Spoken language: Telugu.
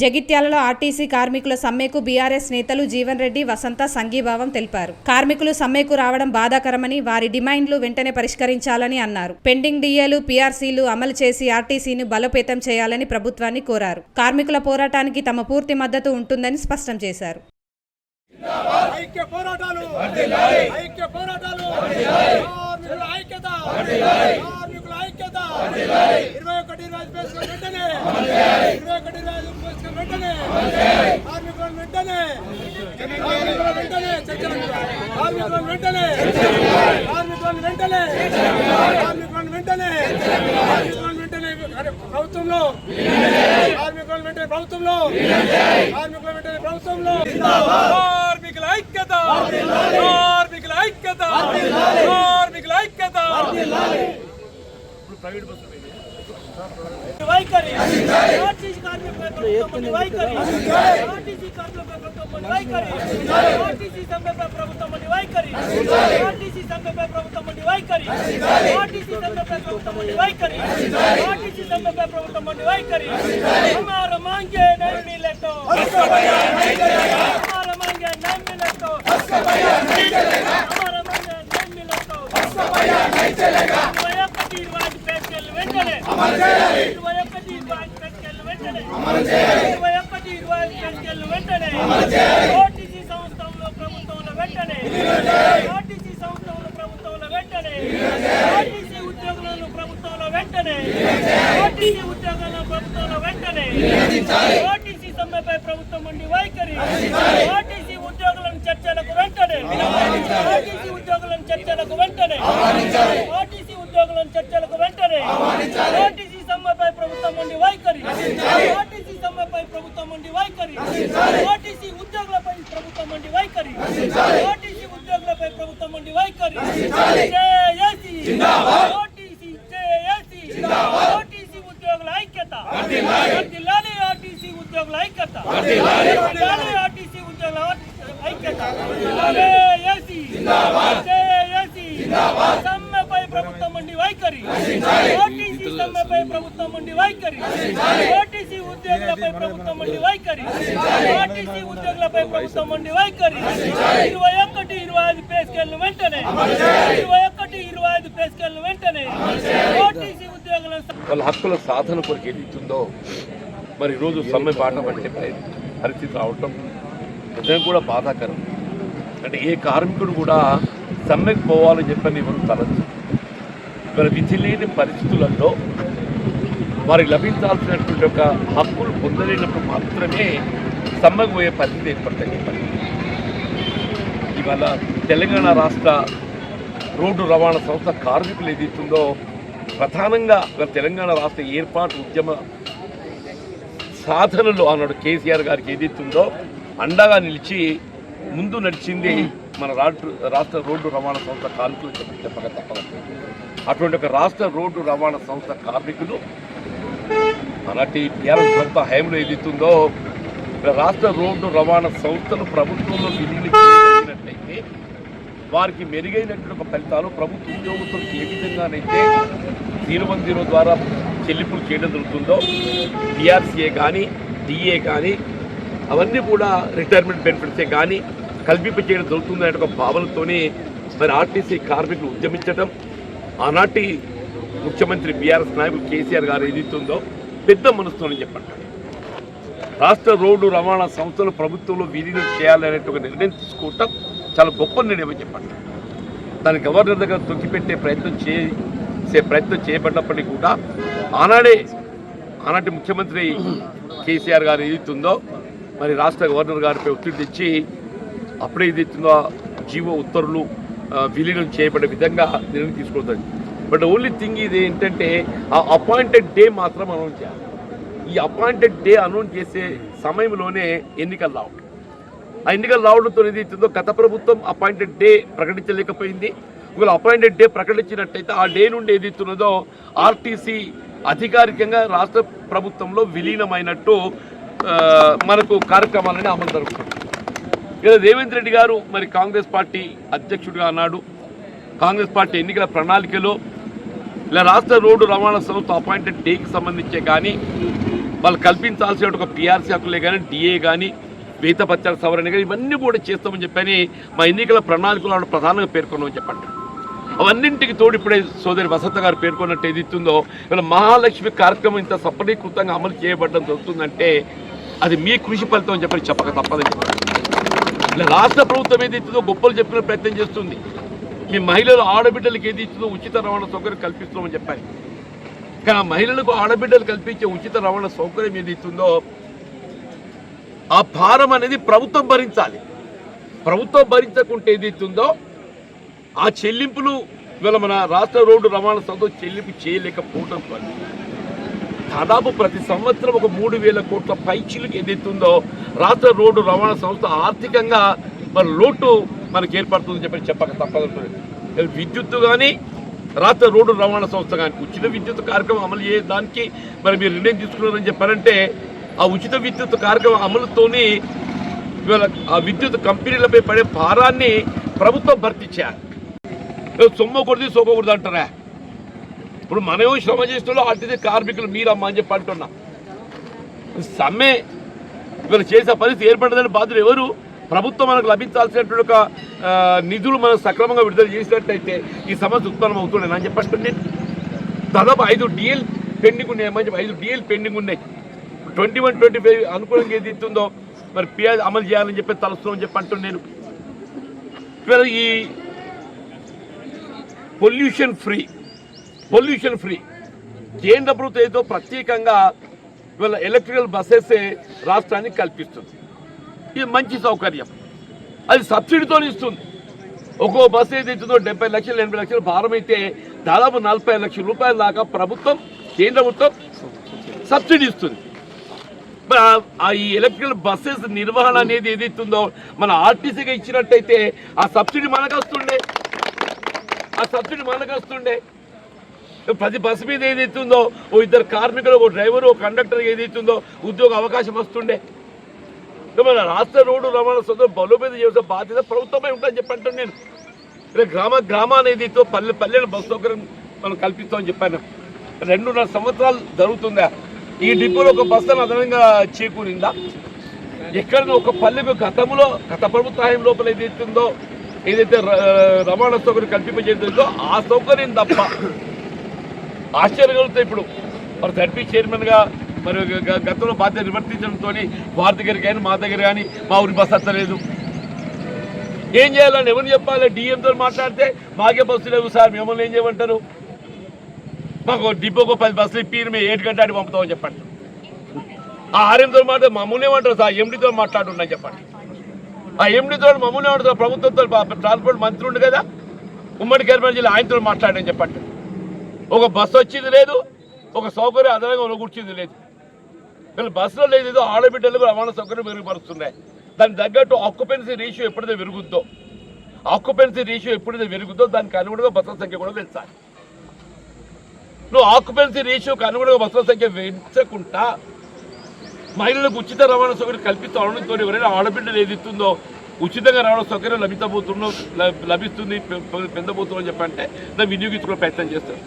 జగిత్యాలలో ఆర్టీసీ కార్మికుల సమ్మెకు బీఆర్ఎస్ నేతలు జీవన్ రెడ్డి, వసంత సంఘీభావం తెలిపారు. కార్మికులు సమ్మెకు రావడం బాధాకరమని, వారి డిమాండ్లు వెంటనే పరిష్కరించాలని అన్నారు. పెండింగ్ డీఏలు, పీఆర్సీలు అమలు చేసి ఆర్టీసీని బలోపేతం చేయాలని ప్రభుత్వాన్ని కోరారు. కార్మికుల పోరాటానికి తమ పూర్తి మద్దతు ఉంటుందని స్పష్టం చేశారు. ప్రభుత్వంలో కార్మికుల ఐక్యత, కార్మికుల ఐక్యత, కార్మికుల ఐక్యత. ప్రైవేట్ బస్సు వైఖరి ఆర్టీసీ కార్మికుల ప్రభుత్వం వైఖరి, ఆర్టీసీ కార్మికుల ప్రభుత్వం వైఖరి, ఆర్టీసీ సమ్మెపై ప్రభుత్వం వైఖరి, ఆర్టీసీ సమ్మెపై ప్రభుత్వం వైఖరి, ఆర్టీసీ సమ్మెపై ప్రభుత్వం వైఖరి, ఆర్టీసీ సమ్మెపై ప్రభుత్వం వైఖరి. हमारा मांगे नहीं मिले तो हमारा मांगे नहीं मिले तो हमारा मांगे नहीं मिले तो नहीं चलेगा. वयकटीरवाद पेशल वेंटने अमल చేయాలి, वयकटीरवाद पेशल वेंटने अमल చేయాలి, वयकटीरवाद पेशल वेंटने अमल చేయాలి. ఆర్టీసీ సంస్థల్లో ప్రభుత్వంలో వెంటనే ఆర్టీసీ సంస్థల్లో ప్రభుత్వంలో వెంటనే ఆర్టీసీ ఉద్యోగులను ప్రభుత్వంలో వెంటనే ఆర్టీసీ ఉద్యోగులను ప్రభుత్వంలో వెంటనే ఆర్టీసీ సమ్మెపై ప్రభుత్వం ఉండి వైఖరి, ఆర్టీసీ ఉద్యోగులను చర్చలకు వెంటనే ఆర్టీసీ ఉద్యోగులను చర్చలకు వెంటనే ఆర్టీసీ ఉద్యోగులను చర్చలకు వెంటనే ఆర్టీసీ సమ్మెపై ప్రభుత్వం ఉండి వైఖరి, ఆర్టీసీ సమ్మెపై ప్రభుత్వం ఉండి వైఖరి, ఆర్టీసీ ఉద్యోగులపై ప్రభుత్వం ఉండి వైఖరి, ఆర్టీసీ ఉద్యోగులపై ప్రభుత్వం ఉండి వైఖరి. జేఏసీ ఆర్టీసీ, జేఏసీ ఆర్టీసీ ఉద్యోగుల ఐక్యత, వర్ధిల్లాలి ఆర్టీసీ ఉద్యోగుల ఐక్యత, వర్ధిల్లాలి ఆర్టీసీ ఉద్యోగుల ఐక్యత. జేఏసీ, జేఏసీ సమ్మెపై ప్రభుత్వం ఉండి వైఖరి, ఆర్టీసీ సమ్మెపై ప్రభుత్వం ఉండి వైఖరి, ఆర్టీసీ ఉద్యోగులపై ప్రభుత్వం ఉండి వైఖరి, ఆర్టీసీ ఉద్యోగులపై ప్రభుత్వం ఉండి వైఖరి. 21-25 పే స్కేల్ను వెంటనే 21-25 పే స్కేల్ను వెంటనే ఆర్టీసీ ఉద్యోగుల వాళ్ళ హక్కుల సాధన కొరకు ఏదైతుందో మరి ఈరోజు సమ్మె బాట పట్టే పరిస్థితి రావటం నిజంగా కూడా బాధాకరం. అంటే ఏ కార్మికుడు కూడా సమ్మెకు పోవాలని చెప్పని ఎవరు తలచు. మరి విధి లేని పరిస్థితులలో వారికి లభించాల్సినటువంటి ఒక హక్కులు పొందలేనప్పుడు మాత్రమే సమ్మెకు పోయే పరిస్థితి ఏర్పడతాయి. ఇవాళ తెలంగాణ రాష్ట్ర రోడ్డు రవాణా సంస్థ కార్మికులు ఏదైతుందో ప్రధానంగా తెలంగాణ రాష్ట్ర ఏర్పాటు ఉద్యమ సాధనలో ఆనాడు కేసీఆర్ గారికి ఏదైతుందో అండగా నిలిచి ముందు నడిచింది మన రాష్ట్ర రోడ్డు రవాణా సంస్థ కార్మికులు చెప్పక తప్పదు. అటువంటి ఒక రాష్ట్ర రోడ్డు రవాణా సంస్థ కార్మికులు అలాంటి టీఆర్ఎస్ ప్రభుత్వ హయాంలో ఏదైతుందో రాష్ట్ర రోడ్డు రవాణా సంస్థలు ప్రభుత్వంలో విలీనం చేయగలిగినట్లయితే వారికి మెరుగైనటువంటి ఒక ఫలితాలు ప్రభుత్వ ఉద్యోగులకు ఏ విధంగానైతే 010 ద్వారా చెల్లింపులు చేయడం జరుగుతుందో పీఆర్సీఏ కానీ డిఏ కానీ అవన్నీ కూడా రిటైర్మెంట్ బెనిఫిట్సే కానీ కల్పింప చేయడం జరుగుతుందనే ఒక భావనతోనే మరి ఆర్టీసీ కార్మికులు ఉద్యమించడం ఆనాటి ముఖ్యమంత్రి బీఆర్ఎస్ నాయకులు కేసీఆర్ గారు ఏదైతుందో పెద్ద మనసుతోనే చెప్పండి రాష్ట్ర రోడ్డు రవాణా సంస్థలు ప్రభుత్వంలో విలీనం చేయాలనే ఒక నిర్ణయం తీసుకోవటం చాలా గొప్ప నిర్ణయం అని చెప్పండి. దాని గవర్నర్ దగ్గర తొక్కిపెట్టే ప్రయత్నం చేయబడినప్పటికీ కూడా ఆనాటి ముఖ్యమంత్రి కేసీఆర్ గారు ఏదైతుందో మరి రాష్ట్ర గవర్నర్ గారిపై ఒత్తిడి తెచ్చి అప్పుడే ఏదైతుందో జీవో ఉత్తర్వులు విలీనం చేయబడే విధంగా నిర్ణయం తీసుకోవద్దు. బట్ ఓన్లీ థింగ్ ఇది ఏంటంటే ఆ అపాయింటెడ్ డే మాత్రం అనౌన్స్ చేయాలి. ఈ అపాయింటెడ్ డే అనౌన్స్ చేసే సమయంలోనే ఎన్నికలు రావడం, ఆ ఎన్నికలు రావడంతో ఏదైతుందో గత ప్రభుత్వం అపాయింటెడ్ డే ప్రకటించలేకపోయింది. ఒకవేళ అపాయింటెడ్ డే ప్రకటించినట్టయితే ఆ డే నుండి ఏదైతున్నదో ఆర్టీసీ అధికారికంగా రాష్ట్ర ప్రభుత్వంలో విలీనమైనట్టు మనకు కార్యక్రమాలని అమలు జరుగుతుంది. ఇలా రేవంత్ రెడ్డి గారు మరి కాంగ్రెస్ పార్టీ అధ్యక్షుడిగా అన్నాడు. కాంగ్రెస్ పార్టీ ఎన్నికల ప్రణాళికలో ఇలా రాష్ట్ర రోడ్డు రవాణా సంస్థ అపాయింటెడ్ డేకి సంబంధించే కానీ వాళ్ళు కల్పించాల్సిన ఒక పిఆర్సీ హక్కులే కానీ డిఏ కానీ వేత పత్రాల సవరణ కానీ ఇవన్నీ కూడా చేస్తామని చెప్పని మా ఎన్నికల ప్రణాళికలో ప్రధానంగా పేర్కొన్నామని చెప్పండి. అవన్నింటికి తోడు ఇప్పుడే సోదరి వసంత గారు పేర్కొన్నట్టు ఏదిస్తుందో ఇవాళ మహాలక్ష్మి కార్యక్రమం ఇంత సఫలీకృతంగా అమలు చేయబడడం జరుగుతుందంటే అది మీ కృషి ఫలితం అని చెప్పని చెప్పక తప్పదని చెప్పండి. ఇలా రాష్ట్ర ప్రభుత్వం ఏదైతుందో గొప్పలు చెప్పిన ప్రయత్నం చేస్తుంది. మీ మహిళలు ఆడబిడ్డలకు ఏదైతుందో ఉచిత రవాణా సౌకర్యం కల్పిస్తామని చెప్పాలి. కానీ ఆ మహిళలకు ఆడబిడ్డలు కల్పించే ఉచిత రవాణా సౌకర్యం ఏదైతుందో ఆ భారం అనేది ప్రభుత్వం భరించాలి. ప్రభుత్వం భరించకుంటే ఏదైతుందో ఆ చెల్లింపులు ఇవాళ మన రాష్ట్ర రోడ్డు రవాణా సంస్థ చెల్లింపు చేయలేకపోవడం వల్ల దాదాపు ప్రతి సంవత్సరం ఒక 3,000 కోట్ల పైచీలకు ఏదైతుందో రాష్ట్ర రోడ్డు రవాణా సంస్థ ఆర్థికంగా మన లోటు మనకు ఏర్పడుతుందని చెప్పి చెప్పక తప్పదు. విద్యుత్తు కానీ రాష్ట్ర రోడ్డు రవాణా సంస్థ కానీ ఉచిత విద్యుత్ కార్యక్రమం అమలు చేయడానికి మరి మీరు నిర్ణయం తీసుకున్నారని చెప్పారంటే ఆ ఉచిత విద్యుత్ కార్యక్రమం అమలుతోని ఇవాళ ఆ విద్యుత్ కంపెనీలపై పడే భారాన్ని ప్రభుత్వం భర్తీ చేయాలి. సొమ్మకూడదు సోమకూడదు అంటారా? ఇప్పుడు మనమే శ్రమ చేస్తున్నా ఆర్టీసీ కార్మికులు మీరమ్మా అని చెప్పి అంటున్నా. సమ్మె ఇవాళ చేసే పరిస్థితి ఏర్పడదని బాధ్యులు ఎవరు? ప్రభుత్వం మనకు లభించాల్సినటువంటి ఒక నిధులు మనం సక్రమంగా విడుదల చేసినట్టయితే ఈ సమస్య ఉత్పన్నం అవుతుండే అని చెప్పండి. నేను దాదాపు 5 DL పెండింగ్ ఉన్నాయి. మంచి 5 DL పెండింగ్ ఉన్నాయి. 21-25 అనుకూలంగా ఏది ఇస్తుందో మరి పిఆర్ అమలు చేయాలని చెప్పి తలుస్తున్నామని చెప్పి అంటున్నాను నేను. ఇవాళ ఈ పొల్యూషన్ ఫ్రీ కేంద్ర ప్రభుత్వం ఏదో ప్రత్యేకంగా ఇవాళ ఎలక్ట్రికల్ బస్సెస్ రాష్ట్రానికి కల్పిస్తుంది. ఇది మంచి సౌకర్యం. అది సబ్సిడీతో ఇస్తుంది. ఒక్కో బస్సు ఏదైతుందో 70 లక్షలు 80 లక్షలు భారం అయితే దాదాపు 45 లక్షల రూపాయల దాకా ప్రభుత్వం కేంద్ర ప్రభుత్వం సబ్సిడీ ఇస్తుంది. ఈ ఎలక్ట్రికల్ బస్సెస్ నిర్వహణ అనేది ఏదైతుందో మన ఆర్టీసీగా ఇచ్చినట్టయితే ఆ సబ్సిడీ మనకు వస్తుండే. ప్రతి బస్సు మీద ఏదైతుందో ఓ 2 కార్మికులు, ఓ డ్రైవరు, ఓ కండక్టర్ ఏదైతుందో ఉద్యోగ అవకాశం వస్తుండే. మన రాష్ట్ర రోడ్డు రవాణా సంస్థ బలోపేతం చేసే బాధ్యత ప్రభుత్వమే ఉంటుందని చెప్పి అంటాను నేను. గ్రామాన్ని ఏదైతే పల్లెల బస్సు సౌకర్యం మనం కల్పిస్తామని చెప్పాను. 2.5 సంవత్సరాలు జరుగుతుందా ఈ డిపోలో ఒక బస్సును అదనంగా చేకూరిందా? ఎక్కడైనా ఒక పల్లెకు గత ప్రభుత్వ హాయం లోపల ఏదైతే రవాణా సౌకర్యం కల్పింపజేస్తుందో ఆ సౌకర్యం తప్ప ఆశ్చర్యకలుగుతాయి. ఇప్పుడు మరి జడ్పీ చైర్మన్గా మరి గతంలో బాధ్యత నిర్వర్తించడంతో వారి దగ్గర కానీ మా దగ్గర కానీ మా ఊరి బస్సు వస్తలేదు. ఏం చేయాలని ఎవరు చెప్పాలి? డిఎంతో మాట్లాడితే మాకే బస్సు లేవు సార్, మిమ్మల్ని ఏం చేయమంటారు? మాకు డిపోకు 10 బస్సులు ఇప్పి మేము 7 గంటల పంపుతామని చెప్పండి. ఆ ఆర్ఎంతో మాట్లాడితే మమ్మల్ని ఏమంటారు సార్? ఎండితో మాట్లాడున్నాను చెప్పండి. ఆ ఎండితో మమ్మల్ని ఏమంటారు? ప్రభుత్వంతో ట్రాన్స్పోర్ట్ మంత్రి ఉండు కదా, ఉమ్మడి కరీంనగర్ జిల్లా, ఆయనతో మాట్లాడని చెప్పండి. ఒక బస్సు వచ్చింది లేదు, ఒక సౌకర్యం అదనంగా కూర్చుంది లేదు. వీళ్ళు బస్సులో లేదు, ఆడబిడ్డలకు రవాణా సౌకర్యం మెరుగుపరుస్తున్నాయి. దానికి తగ్గట్టు ఆక్యుపెన్సీ రేషియో ఎప్పుడైతే పెరుగుద్దో దానికి అనుగుణంగా బస్సుల సంఖ్య కూడా పెంచాలి. నువ్వు ఆక్యుపెన్సీ రేషియోకి అనుగుణంగా బస్సుల సంఖ్య పెంచకుండా మహిళలకు ఉచిత రవాణా సౌకర్యం కల్పిస్తూ అవడంతో ఎవరైనా ఆడబిడ్డలు ఏది ఇస్తుందో ఉచితంగా రవాణా సౌకర్యం లభిస్తుంది పెందబోతుందని చెప్పంటే దాన్ని వినియోగించుకునే ప్రయత్నం చేస్తారు.